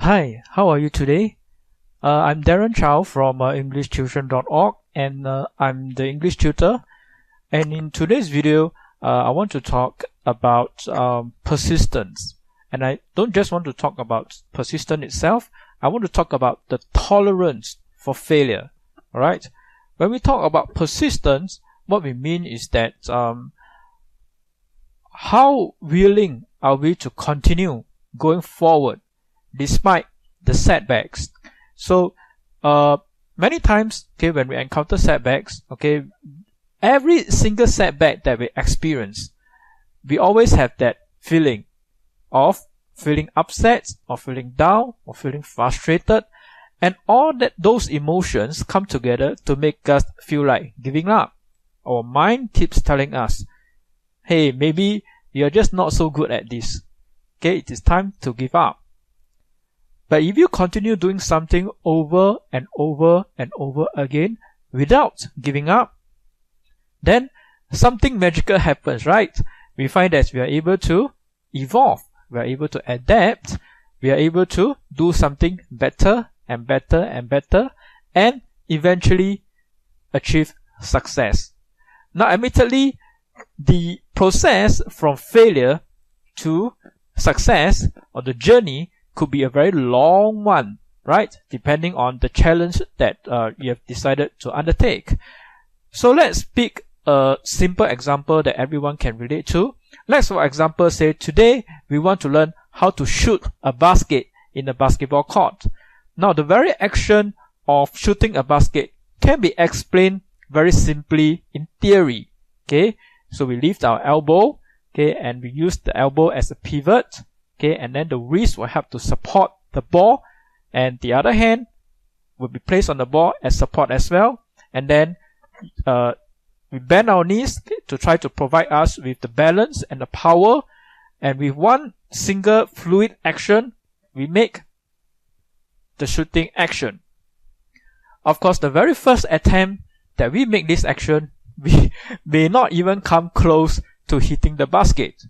Hi, how are you today? I'm Darren Chow from EnglishTuition.org, and I'm the English tutor. And in today's video, I want to talk about persistence. And I don't just want to talk about persistence itself. I want to talk about the tolerance for failure. All right. When we talk about persistence, what we mean is that how willing are we to continue going forward despite the setbacks. So many times, okay, when we encounter setbacks, okay, every single setback that we experience, we always have that feeling of feeling upset or feeling down or feeling frustrated, and all those emotions come together to make us feel like giving up. Our mind keeps telling us, hey, maybe you're just not so good at this. Okay, it is time to give up. But if you continue doing something over and over and over again without giving up, then something magical happens, right? We find that we are able to evolve, we are able to adapt, we are able to do something better and better and better, and eventually achieve success. Now, admittedly, the process from failure to success, or the journey, could be a very long one, right? Depending on the challenge that you have decided to undertake. So let's pick a simple example that everyone can relate to. Let's, for example, say today we want to learn how to shoot a basket in a basketball court. Now, the very action of shooting a basket can be explained very simply in theory. Okay, so we lift our elbow, okay, and we use the elbow as a pivot. Okay, and then the wrist will help to support the ball, and the other hand will be placed on the ball as support as well. And then we bend our knees to try to provide us with the balance and the power. And with one single fluid action, we make the shooting action. Of course, the very first attempt that we make this action, we may not even come close to hitting the basket.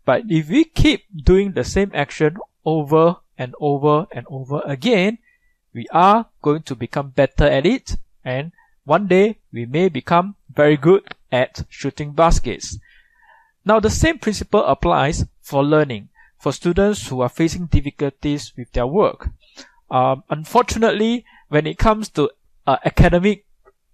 But if we keep doing the same action over and over and over again, we are going to become better at it, and one day we may become very good at shooting baskets. Now, the same principle applies for learning, for students who are facing difficulties with their work. Unfortunately, when it comes to academic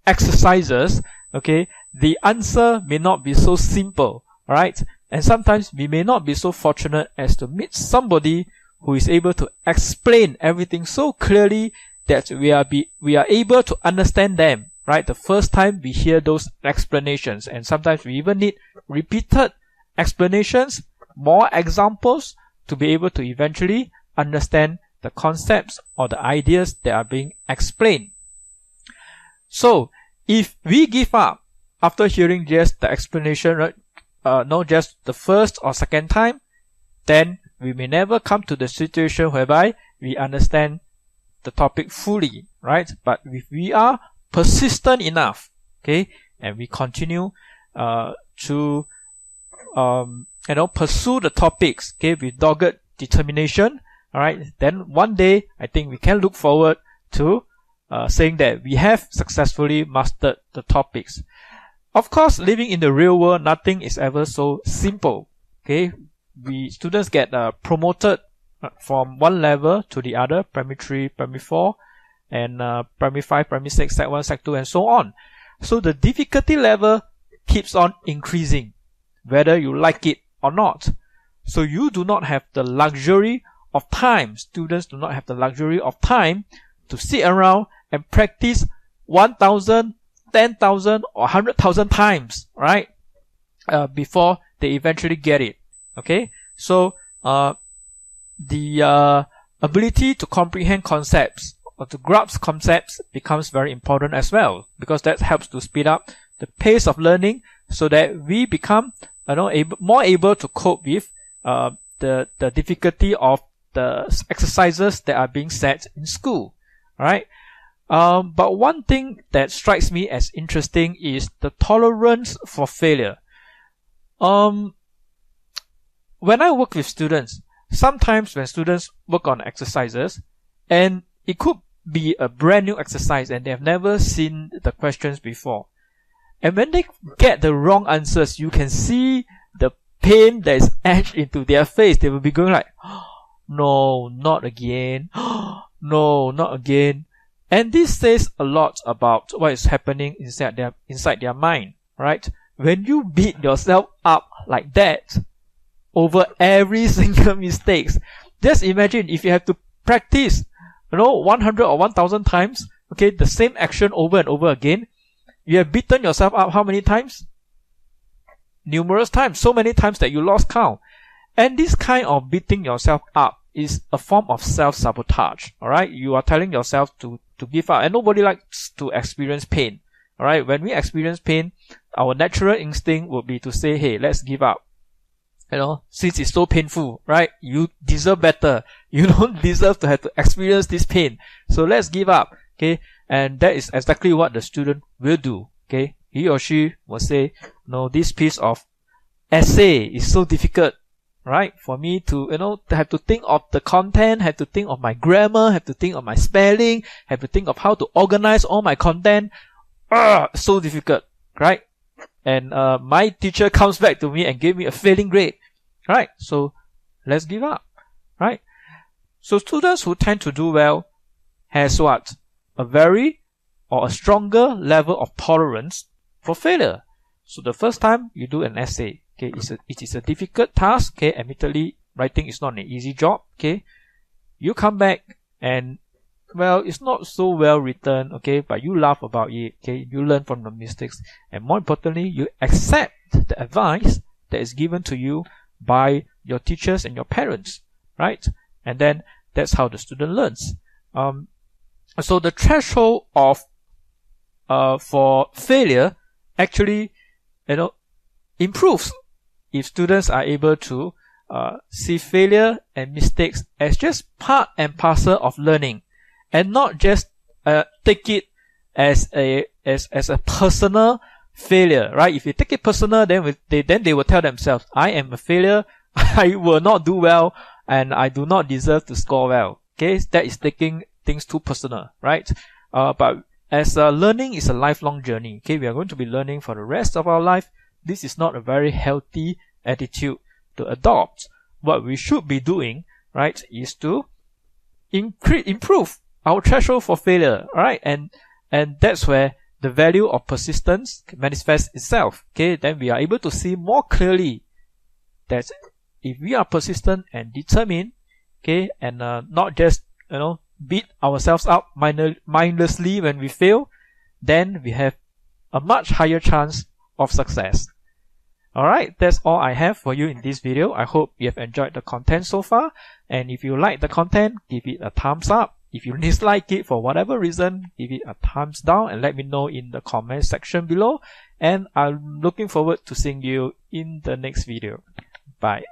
exercises, okay, the answer may not be so simple, right? And sometimes we may not be so fortunate as to meet somebody who is able to explain everything so clearly that we are able to understand them, right? The first time we hear those explanations, and sometimes we even need repeated explanations, more examples to be able to eventually understand the concepts or the ideas that are being explained. So, if we give up after hearing just the explanation, right? Not just the first or second time, then we may never come to the situation whereby we understand the topic fully, right? But if we are persistent enough, okay, and we continue to pursue the topics, okay, with dogged determination, all right, then one day I think we can look forward to saying that we have successfully mastered the topics. Of course, living in the real world, nothing is ever so simple. Okay, students get promoted from one level to the other, primary 3, primary 4, and primary 5, primary 6, sec 1, sec 2, and so on. So the difficulty level keeps on increasing, whether you like it or not. So you do not have the luxury of time. Students do not have the luxury of time to sit around and practice 1,000, 10,000 or 100,000 times, right? Before they eventually get it. Okay, so the ability to comprehend concepts or to grasp concepts becomes very important as well, because that helps to speed up the pace of learning, so that we become more able to cope with the difficulty of the exercises that are being set in school. All right. But one thing that strikes me as interesting is the tolerance for failure. When I work with students, sometimes when students work on exercises, and it could be a brand new exercise and they have never seen the questions before, and when they get the wrong answers, you can see the pain that is etched into their face. They will be going like, no, not again. No, not again. And this says a lot about what is happening inside their mind, right? When you beat yourself up like that over every single mistake, just imagine if you have to practice, 100 or 1000 times, okay, the same action over and over again. You have beaten yourself up how many times? Numerous times, so many times that you lost count. And this kind of beating yourself up is a form of self-sabotage, alright? You are telling yourself to give up, and nobody likes to experience pain, alright? When we experience pain, our natural instinct would be to say, hey, let's give up. Since it's so painful, right? You deserve better. You don't deserve to have to experience this pain. So let's give up, okay? And that is exactly what the student will do, okay? He or she will say, no, this piece of essay is so difficult, right? For me to, to have to think of the content, have to think of my grammar, have to think of my spelling, have to think of how to organize all my content. So difficult, right? And my teacher comes back to me and gave me a failing grade, right? So let's give up, right? So students who tend to do well has what? A stronger level of tolerance for failure. So the first time you do an essay, okay, it is a difficult task, okay, admittedly, writing is not an easy job, okay. You come back and, well, it's not so well written, okay, but you laugh about it, okay, you learn from the mistakes, and more importantly, you accept the advice that is given to you by your teachers and your parents, right? And then that's how the student learns. So the threshold of for failure actually, improves if students are able to see failure and mistakes as just part and parcel of learning, and not just take it as a personal failure, right? If you take it personal, then they will tell themselves, I am a failure, I will not do well, and I do not deserve to score well. Okay, that is taking things too personal, right? But as learning is a lifelong journey, okay, we are going to be learning for the rest of our life. This is not a very healthy attitude to adopt. What we should be doing, right, is to improve our threshold for failure, right? And that's where the value of persistence manifests itself. Okay, then we are able to see more clearly that if we are persistent and determined, okay, and not just beat ourselves up mindlessly when we fail, then we have a much higher chance of success. Alright, that's all I have for you in this video. I hope you have enjoyed the content so far, and if you like the content, give it a thumbs up. If you dislike it for whatever reason, give it a thumbs down and let me know in the comment section below, and I'm looking forward to seeing you in the next video. Bye.